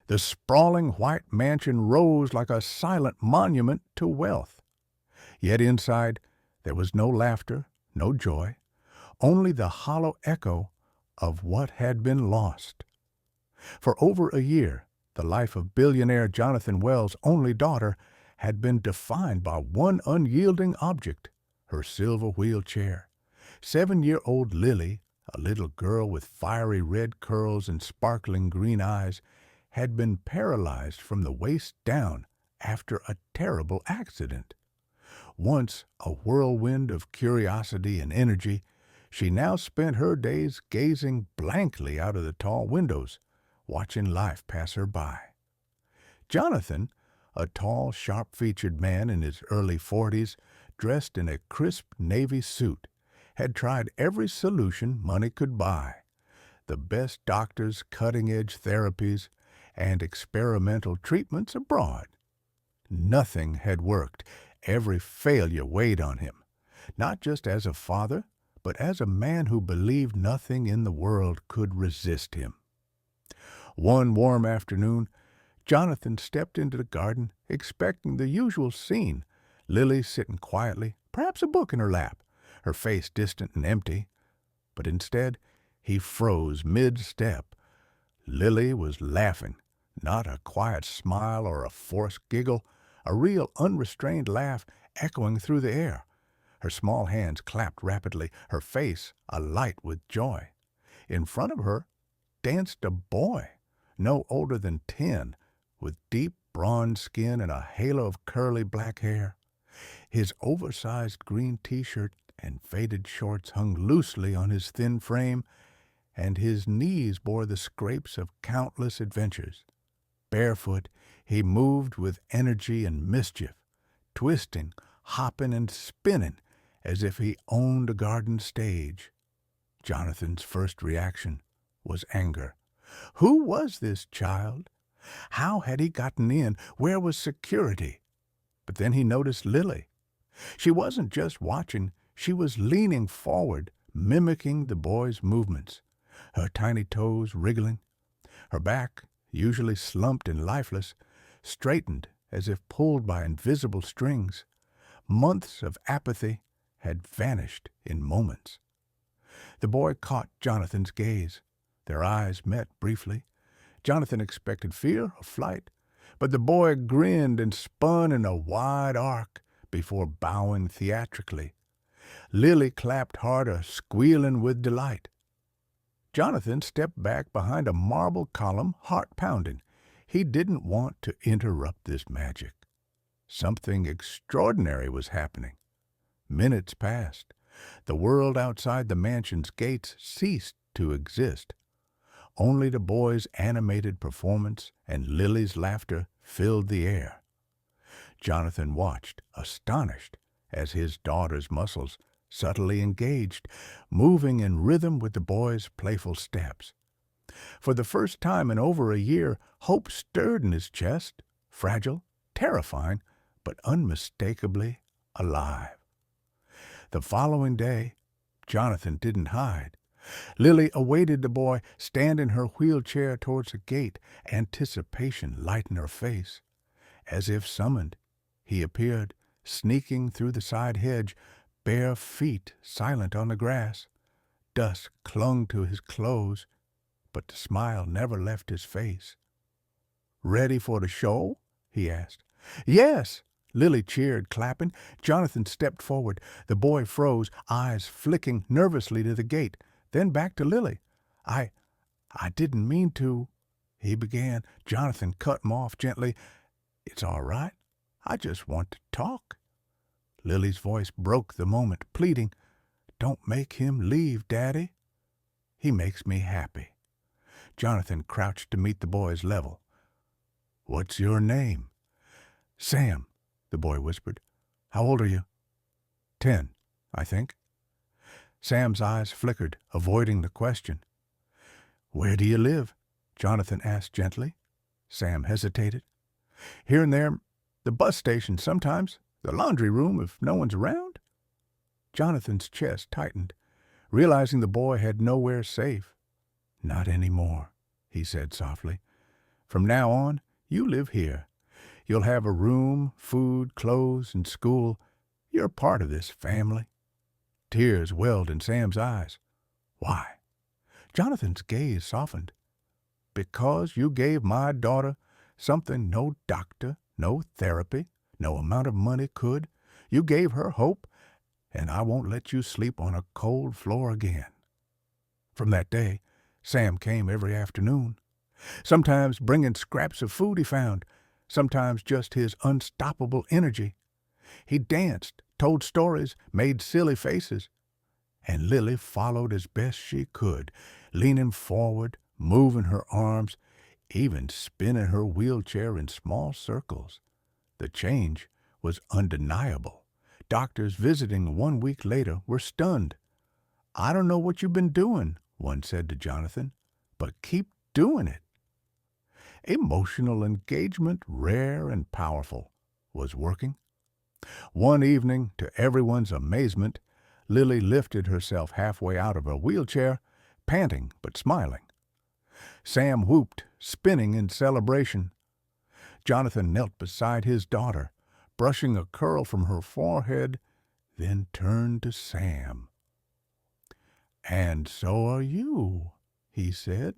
The sprawling white mansion rose like a silent monument to wealth. Yet inside there was no laughter, no joy, only the hollow echo of what had been lost. For over a year, the life of billionaire Jonathan Wells' only daughter had been defined by one unyielding object, her silver wheelchair. 7-year-old Lily, a little girl with fiery red curls and sparkling green eyes, had been paralyzed from the waist down after a terrible accident. Once a whirlwind of curiosity and energy, she now spent her days gazing blankly out of the tall windows, watching life pass her by. Jonathan, a tall, sharp-featured man in his early 40s, dressed in a crisp navy suit, had tried every solution money could buy. The best doctors, cutting-edge therapies, and experimental treatments abroad. Nothing had worked. Every failure weighed on him, not just as a father, but as a man who believed nothing in the world could resist him. One warm afternoon, Jonathan stepped into the garden, expecting the usual scene, Lily sitting quietly, perhaps a book in her lap, her face distant and empty. But instead, he froze mid-step. Lily was laughing, not a quiet smile or a forced giggle, a real unrestrained laugh echoing through the air. Her small hands clapped rapidly, her face alight with joy. In front of her danced a boy, no older than 10, with deep bronze skin and a halo of curly black hair. His oversized green t-shirt and faded shorts hung loosely on his thin frame, and his knees bore the scrapes of countless adventures. Barefoot, he moved with energy and mischief, twisting, hopping, and spinning as if he owned a garden stage. Jonathan's first reaction was anger. Who was this child? How had he gotten in? Where was security? But then he noticed Lily. She wasn't just watching, she was leaning forward, mimicking the boy's movements, her tiny toes wriggling, her back, usually slumped and lifeless, straightened as if pulled by invisible strings. Months of apathy had vanished in moments. The boy caught Jonathan's gaze. Their eyes met briefly. Jonathan expected fear or flight, but the boy grinned and spun in a wide arc before bowing theatrically. Lily clapped harder, squealing with delight. Jonathan stepped back behind a marble column, heart pounding. He didn't want to interrupt this magic. Something extraordinary was happening. Minutes passed. The world outside the mansion's gates ceased to exist. Only the boy's animated performance and Lily's laughter filled the air. Jonathan watched, astonished, as his daughter's muscles subtly engaged, moving in rhythm with the boy's playful steps. For the first time in over a year, hope stirred in his chest, fragile, terrifying, but unmistakably alive. The following day, Jonathan didn't hide. Lily awaited the boy, standing her wheelchair towards the gate, anticipation lighting her face. As if summoned, he appeared, sneaking through the side hedge, bare feet silent on the grass. Dust clung to his clothes, but the smile never left his face. "Ready for the show?" he asked. "Yes!" Lily cheered, clapping. Jonathan stepped forward. The boy froze, eyes flicking nervously to the gate, then back to Lily. I didn't mean to," he began. Jonathan cut him off gently. "It's all right. I just want to talk." Lily's voice broke the moment, pleading, "Don't make him leave, Daddy. He makes me happy." Jonathan crouched to meet the boy's level. "What's your name?" "Sam," the boy whispered. "How old are you?" 10, I think." Sam's eyes flickered, avoiding the question. "Where do you live?" Jonathan asked gently. Sam hesitated. "Here and there. The bus station sometimes. The laundry room if no one's around." Jonathan's chest tightened, realizing the boy had nowhere safe. "Not anymore," he said softly. From now on, you live here. You'll have a room, food, clothes, and school. You're part of this family." Tears welled in Sam's eyes. "Why?" Jonathan's gaze softened. "Because you gave my daughter something no doctor, no therapy, no amount of money could. You gave her hope, and I won't let you sleep on a cold floor again." From that day, Sam came every afternoon, sometimes bringing scraps of food he found, sometimes just his unstoppable energy. He danced, told stories, made silly faces, and Lily followed as best she could, leaning forward, moving her arms, even spinning her wheelchair in small circles. The change was undeniable. Doctors visiting 1 week later were stunned. "I don't know what you've been doing," one said to Jonathan, "but keep doing it." Emotional engagement, rare and powerful, was working. One evening, to everyone's amazement, Lily lifted herself halfway out of her wheelchair, panting but smiling. Sam whooped, spinning in celebration. Jonathan knelt beside his daughter, brushing a curl from her forehead, then turned to Sam. "And so are you," he said.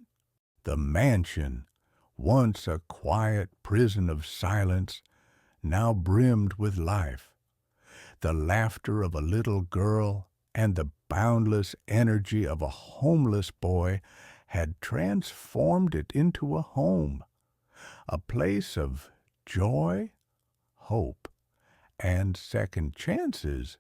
The mansion, once a quiet prison of silence, now brimmed with life. The laughter of a little girl and the boundless energy of a homeless boy had transformed it into a home, a place of joy, hope, and second chances